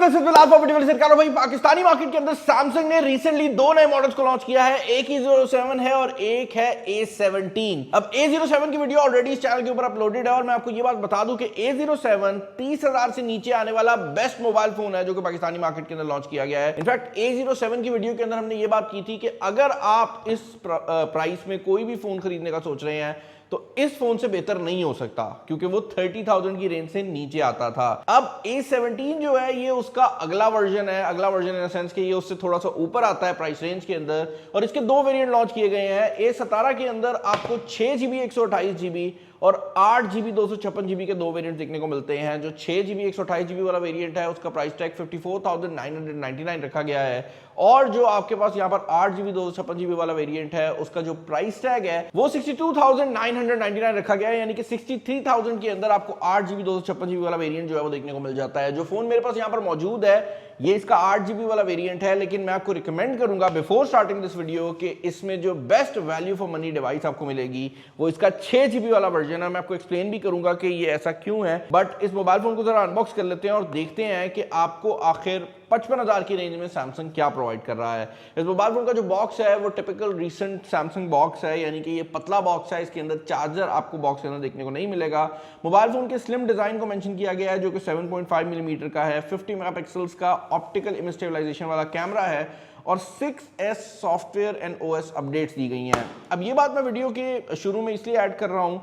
भाई पाकिस्तानी मार्केट के अंदर सैमसंग ने रिसेंटली दो नए मॉडल्स को लॉन्च किया है। एक A07 है और एक है A17। अब A07 की वीडियो ऑलरेडी इस चैनल के ऊपर अपलोडेड है और मैं आपको ये बात बता दूं कि A07 30,000 से नीचे आने वाला बेस्ट मोबाइल फोन है जो कि पाकिस्तानी मार्केट के अंदर लॉन्च किया गया है। इनफैक्ट A07 की वीडियो के अंदर हमने ये बात की थी कि अगर आप इस प्राइस में कोई भी फोन खरीदने का सोच रहे हैं तो इस फोन से बेहतर नहीं हो सकता क्योंकि वो 30,000 की रेंज से नीचे आता था। अब A17 जो है ये उसका अगला वर्जन है, अगला वर्जन इन द सेंस कि ये उससे थोड़ा सा ऊपर आता है प्राइस रेंज के अंदर और इसके दो वेरिएंट लॉन्च किए गए हैं। A17 के अंदर आपको 6GB 128GB और 8GB 256GB के दो वेरिएंट देखने को मिलते हैं। जो 6GB 128GB वाला वेरिएंट है उसका प्राइस टैग 54,999 रखा गया है और जो आपके पास यहाँ पर 8GB 256GB वाला वेरिएंट है उसका जो प्राइस टैग है वो 62,999 रखा गया है, यानी कि 63,000 के अंदर आपको 8GB 256GB वाला वेरिएंट जो है वो देखने को मिल जाता है। जो फोन मेरे पास यहाँ पर मौजूद है ये इसका 8GB वाला वेरिएंट है, लेकिन मैं आपको रिकमेंड करूंगा बिफोर स्टार्टिंग दिस वीडियो कि इसमें जो best value for money device आपको मिलेगी वो इसका 6GB वाला वर्जन है। मैं आपको एक्सप्लेन भी करूंगा कि ये ऐसा क्यों है, बट इस मोबाइल फोन को जरा अनबॉक्स कर लेते हैं और देखते हैं कि आपको आखिर 55,000 की रेंज में सैमसंग क्या प्रोवाइड कर रहा है। इस मोबाइल फोन का जो बॉक्स है वो टिपिकल रीसेंट सैमसंग बॉक्स है, यानी कि ये पतला बॉक्स है। इसके अंदर चार्जर आपको बॉक्स के अंदर देखने को नहीं मिलेगा। मोबाइल फोन के स्लिम डिजाइन को मेंशन किया गया है जो कि 7.5 मिलीमीटर का है। 50 मेगापिक्सल्स का ऑप्टिकल इमेज स्टेबलाइजेशन वाला कैमरा है और 6S software and OS updates दी गई हैं। अब ये बात मैं वीडियो के शुरू में इसलिए ऐड कर रहा हूं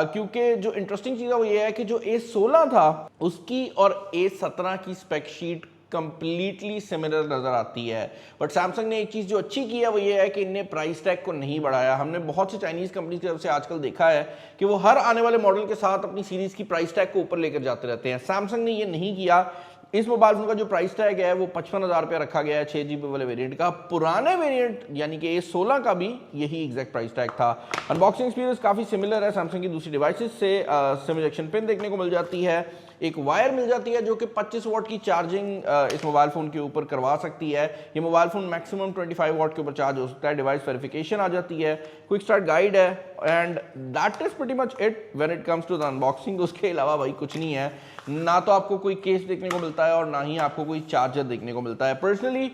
क्योंकि जो इंटरेस्टिंग चीज़ है वो ये है कि जो A16 था उसकी और A17 की स्पेक शीट कंप्लीटली सिमिलर नजर आती है, बट सैमसंग ने एक चीज जो अच्छी की है वो ये है कि इन्हें प्राइस टैग को नहीं बढ़ाया। हमने बहुत सी चाइनीज कंपनीज की तरफ से आजकल देखा है कि वो हर आने वाले मॉडल के साथ अपनी सीरीज की प्राइस टैग को ऊपर लेकर जाते रहते हैं। सैमसंग ने ये नहीं किया। इस मोबाइल फोन का जो प्राइस टैग है वो 55,000 रुपया रखा गया है 6GB वाले वेरिएंट का। पुराने वेरिएंट यानी कि A16 का भी यही एग्जैक्ट प्राइस टैग था। अनबॉक्सिंग एक्सपीरियंस काफी सिमिलर है सैमसंग की दूसरी डिवाइसेस से। सिम इजेक्शन पिन देखने को मिल जाती है, एक वायर मिल जाती है जो कि 25 वाट की चार्जिंग इस मोबाइल फोन के ऊपर करवा सकती है। ये मोबाइल फोन मैक्सिमम 25 वाट के ऊपर चार्ज हो सकता है। डिवाइस वेरिफिकेशन आ जाती है, क्विक स्टार्ट गाइड है and that is pretty much it when it comes to the unboxing. उसके अलावा भाई कुछ नहीं है, ना तो आपको कोई केस देखने को मिलता है और ना ही आपको कोई चार्जर देखने को मिलता है। पर्सनली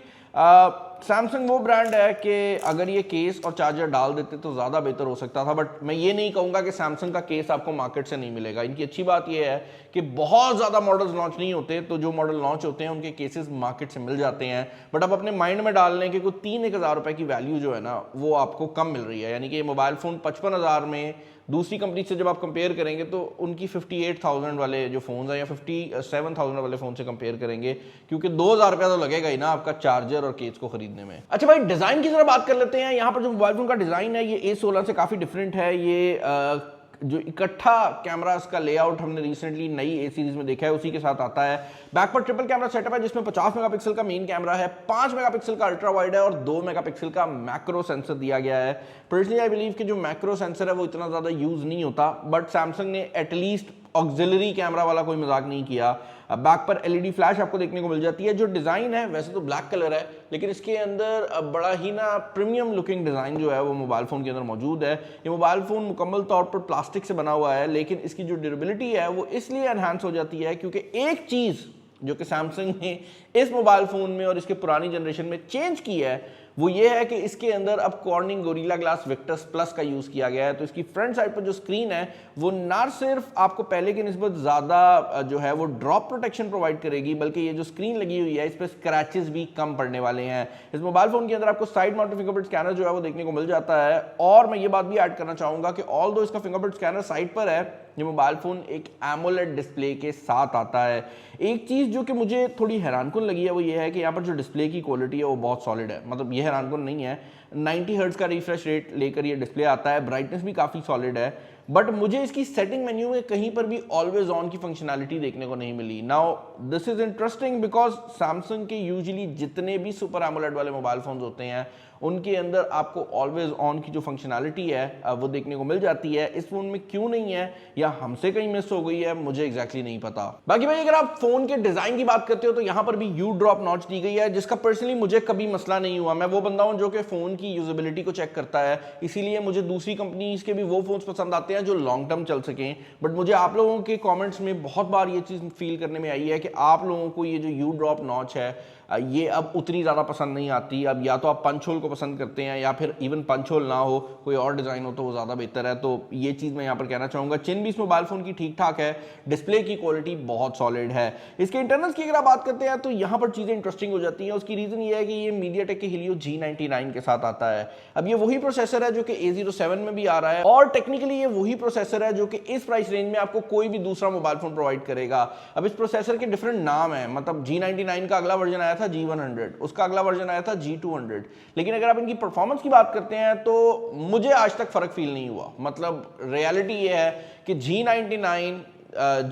सैमसंग वो ब्रांड है कि अगर ये केस और चार्जर डाल देते तो ज़्यादा बेहतर हो सकता था, बट मैं ये नहीं कहूँगा कि सैमसंग का केस आपको मार्केट से नहीं मिलेगा। इनकी अच्छी बात ये है कि बहुत ज़्यादा मॉडल्स लॉन्च नहीं होते, तो जो मॉडल लॉन्च होते हैं उनके केसेस मार्केट से मिल जाते हैं। बट अब अपने माइंड में डाल लें कि कोई 3-1 रुपए की वैल्यू जो है ना वो आपको कम मिल रही है, यानी कि ये मोबाइल फ़ोन 55,000 में दूसरी कंपनी से जब आप कंपेयर करेंगे तो उनकी 58,000 वाले जो फोन है या 57,000 वाले फोन से कंपेयर करेंगे, क्योंकि 2,000 रुपया तो लगेगा ही ना आपका चार्जर और केस को खरीदने में। अच्छा भाई डिजाइन की जरा बात कर लेते हैं। यहाँ पर जो मोबाइल फोन का डिजाइन है ये A16 से काफी डिफरेंट है। ये जो इकट्ठा कैमरा इसका लेआउट हमने रिसेंटली नई A सीरीज में देखा है उसी के साथ आता है। बैक पर ट्रिपल कैमरा सेटअप है जिसमें 50 मेगापिक्सल का मेन कैमरा है, 5 मेगापिक्सल का अल्ट्रा वाइड है और 2 मेगापिक्सल का मैक्रो सेंसर दिया गया है। पर्सनली आई बिलीव कि जो मैक्रो सेंसर है वो इतना ज्यादा यूज नहीं होता, बट सैमसंग ने एटलीस्ट ऑक्सिलरी कैमरा वाला कोई मजाक नहीं किया। बैक पर LED फ्लैश आपको देखने को मिल जाती है। जो डिजाइन है वैसे तो ब्लैक कलर है, लेकिन इसके अंदर बड़ा ही ना प्रीमियम लुकिंग डिजाइन जो है वो मोबाइल फोन के अंदर मौजूद है। ये मोबाइल फोन मुकम्मल तौर पर प्लास्टिक से बना हुआ है, लेकिन इसकी जो ड्यूरेबिलिटी है वो इसलिए एनहांस हो जाती है क्योंकि एक चीज जो कि सैमसंग ने इस मोबाइल फोन में और इसके पुरानी जनरेशन में चेंज की है वो ये है कि इसके अंदर अब cornering gorilla glass Victus plus का यूज किया गया है। तो इसकी फ्रंट साइड पर जो स्क्रीन है वो ना सिर्फ आपको पहले की निस्बत ज्यादा जो है वो ड्रॉप प्रोटेक्शन प्रोवाइड करेगी, बल्कि ये जो स्क्रीन लगी हुई है इस पर स्क्रैचेस भी कम पड़ने वाले हैं। इस मोबाइल फोन के अंदर आपको साइड माउंटेड फिंगरप्रिंट स्कैनर जो है वो देखने को मिल जाता है। और मैं ये बात भी ऐड करना चाहूंगा कि ऑल्दो इसका फिंगरप्रिंट स्कैनर साइड पर है, ये मोबाइल फोन एक एमोलेड डिस्प्ले के साथ आता है। एक चीज जो कि मुझे थोड़ी हैरानकुन लगी है वो ये है कि यहाँ पर जो डिस्प्ले की क्वालिटी है वो बहुत सॉलिड है। मतलब ये हैरानकुन नहीं है, 90 हर्ट्ज का रिफ्रेश रेट लेकर ये डिस्प्ले आता है। ब्राइटनेस भी काफी सॉलिड है, बट मुझे इसकी सेटिंग मेन्यू में कहीं पर भी ऑलवेज ऑन की फंक्शनैलिटी देखने को नहीं मिली। Now this is interesting because Samsung के यूजुअली जितने भी सुपर एमोलेड वाले मोबाइल फोन होते हैं उनके अंदर आपको ऑलवेज ऑन की जो फंक्शनैलिटी है वो देखने को मिल जाती है। इस फोन में क्यों नहीं है या हमसे कहीं मिस हो गई है मुझे एग्जैक्टली नहीं पता। बाकी भाई अगर आप फोन के डिजाइन की बात करते हो तो यहाँ पर भी यू ड्रॉप नॉच दी गई है, जिसका पर्सनली मुझे कभी मसला नहीं हुआ। मैं वो बंदा हूं जो कि फोन की यूजेबिलिटी को चेक करता है, इसीलिए मुझे दूसरी कंपनीज के भी वो फोन पसंद आते हैं हैं जो लॉन्ग टर्म चल सकें। बट मुझे आप लोगों के कमेंट्स में बहुत बार ये चीज़ फील करने में आई है कि आप लोगों को ये जो यू ड्रॉप नॉच है ये अब उतनी ज़्यादा पसंद नहीं आती। अब या तो आप पंच होल को पसंद करते हैं या फिर इवन पंच होल ना हो, कोई और डिज़ाइन हो तो वो ज़्यादा बेहतर है। तो ये चीज़ मैं यहाँ पर कहना चाहूँगा। चिन भी इस मोबाइल फ़ोन की ठीक ठाक है, डिस्प्ले की क्वालिटी बहुत सॉलिड है। इसके इंटरनल्स की अगर आप बात करते हैं तो यहाँ पर चीज़ें इंटरेस्टिंग हो जाती हैं। उसकी रीज़न ये है कि ये मीडियाटेक के Helio G99 के साथ आता है। अब ये वही प्रोसेसर है जो कि A07 में भी आ रहा है और टेक्निकली ये वही प्रोसेसर है जो कि इस प्राइस रेंज में आपको कोई भी दूसरा मोबाइल फ़ोन प्रोवाइड करेगा। अब इस प्रोसेसर के डिफरेंट नाम है, मतलब G99 का अगला वर्जन आया था G100, उसका अगला वर्जन आया था G200। लेकिन अगर आप इनकी परफॉर्मेंस की बात करते हैं तो मुझे आज तक फर्क फील नहीं हुआ। मतलब रियलिटी ये है कि G99,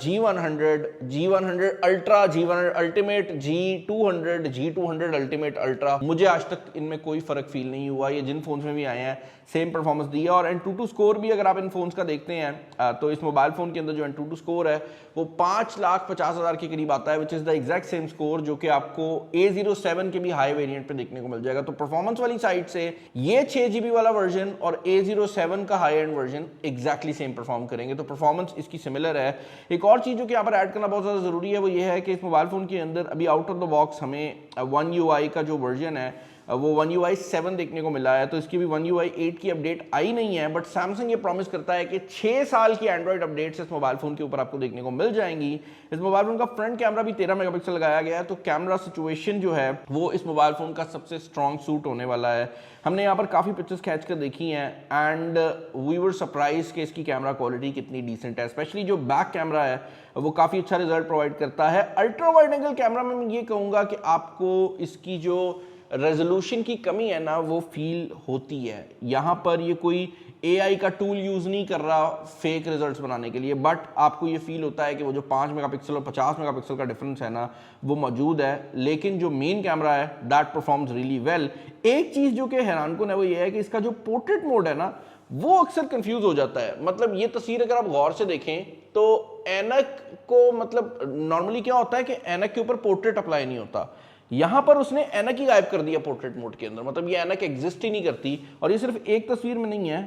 G100 ultra, G100 ultimate, G200 ultimate ultra, मुझे आज तक इनमें कोई फर्क फील नहीं हुआ। ये जिन फोन्स में भी आए हैं सेम परफॉर्मेंस दी है। और Antutu स्कोर भी अगर आप इन फोन्स का देखते हैं तो इस मोबाइल फोन के अंदर जो Antutu स्कोर है वो 5,50,000 के करीब आता है, which is the exact same score जो कि आपको A07 के भी हाई वेरिएंट पे देखने को मिल जाएगा। तो परफॉर्मेंस वाली साइड से ये 6GB वाला वर्जन और A07 का high and version exactly same perform करेंगे। तो परफॉर्मेंस इसकी सिमिलर है। एक और चीज़ जो कि यहाँ पर ऐड करना बहुत ज़्यादा ज़रूरी है वो ये है कि इस मोबाइल फ़ोन के अंदर अभी आउट ऑफ द बॉक्स हमें One UI का जो वर्जन है वो One UI 7 देखने को मिला है। तो इसकी भी One UI 8 की अपडेट आई नहीं है, बट सैमसंग ये प्रॉमिस करता है कि 6 साल की एंड्रॉइड अपडेट्स इस मोबाइल फ़ोन के ऊपर आपको देखने को मिल जाएंगी। इस मोबाइल फ़ोन का फ्रंट कैमरा भी 13 मेगापिक्सल लगाया गया है। तो कैमरा सिचुएशन जो है वो इस मोबाइल फ़ोन का सबसे स्ट्रॉन्ग सूट होने वाला है। हमने यहाँ पर काफ़ी पिक्चर्स खींच कर देखी हैं एंड वी वर सरप्राइज कि इसकी कैमरा क्वालिटी कितनी डिसेंट है। स्पेशली जो बैक कैमरा है वो काफ़ी अच्छा रिजल्ट प्रोवाइड करता है। अल्ट्रा वाइड एंगल कैमरा में मैं ये कहूँगा कि आपको इसकी जो रेजोल्यूशन की कमी है ना वो फील होती है। यहाँ पर ये कोई AI का टूल यूज़ नहीं कर रहा फेक रिजल्ट्स बनाने के लिए, बट आपको ये फील होता है कि वो जो 5 मेगापिक्सल और 50 मेगापिक्सल का डिफरेंस है ना वो मौजूद है। लेकिन जो मेन कैमरा है दैट परफॉर्म्स रियली वेल। एक चीज़ जो कि हैरानकुन है वो ये है कि इसका जो पोर्ट्रेट मोड है ना वो अक्सर कंफ्यूज हो जाता है। मतलब ये तस्वीर अगर आप गौर से देखें तो ऐनक को, मतलब नॉर्मली क्या होता है कि ऐनक के ऊपर पोर्ट्रेट अप्लाई नहीं होता, यहां पर उसने ऐनक ही गायब कर दिया पोर्ट्रेट मोड के अंदर। मतलब ये ऐनक एग्जिस्ट ही नहीं करती। और ये सिर्फ एक तस्वीर में नहीं है,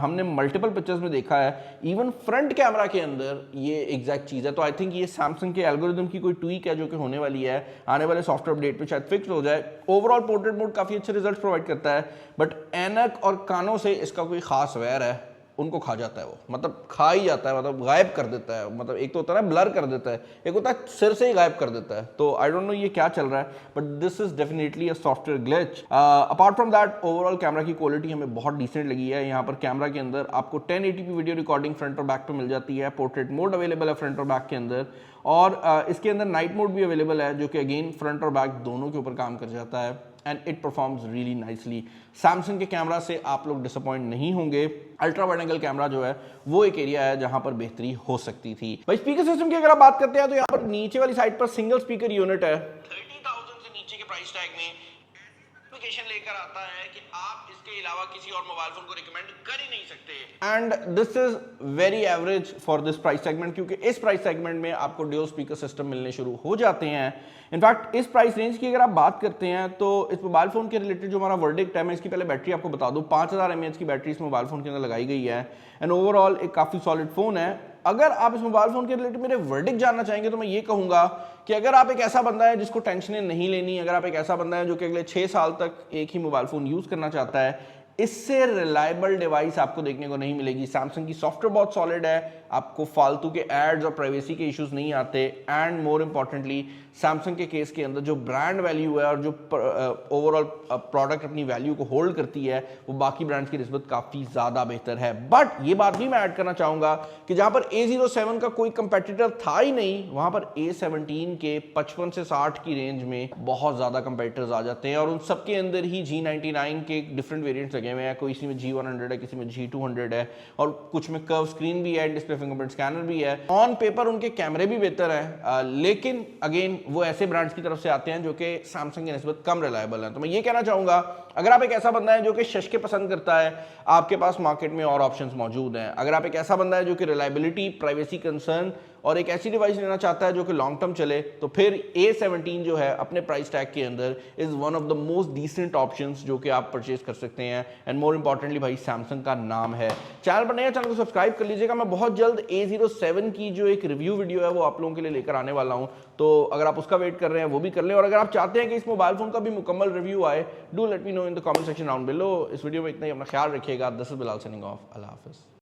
हमने मल्टीपल पिक्चर्स में देखा है। इवन फ्रंट कैमरा के अंदर ये एग्जैक्ट चीज़ है। तो आई थिंक ये सैमसंग के एल्गोरिदम की कोई ट्वीक है जो कि होने वाली है, आने वाले सॉफ्टवेयर अपडेट में शायद फिक्स हो जाए। ओवरऑल पोर्ट्रेट मोड काफ़ी अच्छे रिजल्ट प्रोवाइड करता है, बट ऐनक और कानों से इसका कोई खास वैर है, उनको खा जाता है वो, मतलब खा ही जाता है, मतलब गायब कर देता है। मतलब एक तो होता है ना ब्लर कर देता है, एक होता है सिर से ही गायब कर देता है। तो आई डोंट नो ये क्या चल रहा है, but this is definitely a software glitch. Apart from that overall camera की क्वालिटी हमें बहुत डिसेंट लगी है। यहाँ पर कैमरा के अंदर आपको 1080p वीडियो रिकॉर्डिंग फ्रंट और बैक पे मिल जाती है। पोर्ट्रेट मोड अवेलेबल है फ्रंट और बैक के अंदर, और इसके अंदर नाइट मोड भी अवेलेबल है जो कि अगेन फ्रंट और बैक दोनों के ऊपर काम कर जाता है and it performs really nicely. Samsung के कैमरा से आप लोग डिसअपॉइंट नहीं होंगे। अल्ट्रा वाइड एंगल कैमरा जो है वो एक एरिया है जहां पर बेहतरी हो सकती थी। भाई स्पीकर सिस्टम की अगर आप बात करते हैं तो यहाँ पर नीचे वाली साइड पर सिंगल स्पीकर यूनिट है। 30,000 से नीचे के प्राइस टैग में एप्लीकेशन लेकर आता है कि आप इसके अलावा किसी और मोबाइल फोन को रिकमेंड कर ही नहीं सकते। And this is very average for this price segment, क्योंकि इस प्राइस सेगमेंट में आपको ड्यूल स्पीकर सिस्टम मिलने शुरू हो जाते हैं। इनफैक्ट इस प्राइस रेंज की अगर आप बात करते हैं तो इस मोबाइल फोन के रिलेटेड जो हमारा वर्डिक्ट है, मैं इसकी पहले बैटरी आपको बता दूं, 5000 mAh की बैटरी इस मोबाइल फोन के अंदर लगाई गई है एंड ओवरऑल एक काफी सॉलिड फोन है। अगर आप इस मोबाइल फोन के रिलेटेड मेरे वर्डिक्ट जानना चाहेंगे तो मैं ये कहूंगा कि अगर आप एक ऐसा बंदा है जिसको टेंशनें नहीं लेनी, अगर आप एक ऐसा बंदा है जो कि अगले 6 साल तक एक ही मोबाइल फोन यूज करना चाहता है, इससे रिलायबल डिवाइस आपको देखने को नहीं मिलेगी। सैमसंग की सॉफ्टवेयर बहुत सॉलिड है, आपको फालतू के एड्स और प्राइवेसी के इश्यूज नहीं आते एंड मोर इंपॉर्टेंटली सैमसंग के केस के अंदर जो ब्रांड वैल्यू है और जो ओवरऑल प्रोडक्ट अपनी वैल्यू को होल्ड करती है वो बाकी ब्रांड्स की निस्बत काफ़ी ज़्यादा बेहतर है। बट ये बात भी मैं ऐड करना चाहूँगा कि जहाँ पर A07 का कोई कंपेटिटर था ही नहीं, वहाँ पर A17 के 55 से 60 की रेंज में बहुत ज़्यादा कंपेटिटर्स आ जाते हैं और उन सबके अंदर ही G99 के डिफरेंट वेरियंट्स लगे हुए हैं। कोई इसी में G100 है, किसी में G200 है और कुछ में कर्व स्क्रीन भी है, डिस्प्ले फिंगरप्रिंट स्कैनर भी है। ऑन पेपर उनके कैमरे भी बेहतर हैं, लेकिन अगेन वो ऐसे ब्रांड्स की तरफ से आते हैं जो कि सैमसंग की निस्बत कम रिलायबल हैं। तो मैं ये कहना चाहूँगा अगर आप एक ऐसा बंदा है जो कि शश के पसंद करता है, आपके पास मार्केट में और ऑप्शंस मौजूद हैं। अगर आप एक ऐसा बंदा है जो कि रिलायबिलिटी, प्राइवेसी कंसर्न और एक ऐसी डिवाइस लेना चाहता है जो कि लॉन्ग टर्म चले, तो फिर A17 जो है अपने प्राइस टैग के अंदर is one of the most decent options जो कि आप परचेज कर सकते हैं। एंड मोर इंपॉर्टेंटली भाई सैमसंग का नाम है। चैनल पर नया, चैनल को सब्सक्राइब कर लीजिएगा। मैं बहुत जल्द A07 की जो एक रिव्यू वीडियो है वो आप लोगों के लिए लेकर आने वाला हूं, तो अगर आप उसका वेट कर रहे हैं वो भी कर लें। और अगर आप चाहते हैं कि इस मोबाइल फोन का भी मुकम्मल रिव्यू आए, do let me know in the comment section down below. इस वीडियो में इतना ही, अपना ख्याल रखिएगा। This is Bilal signing off. अल्लाह हाफिज़।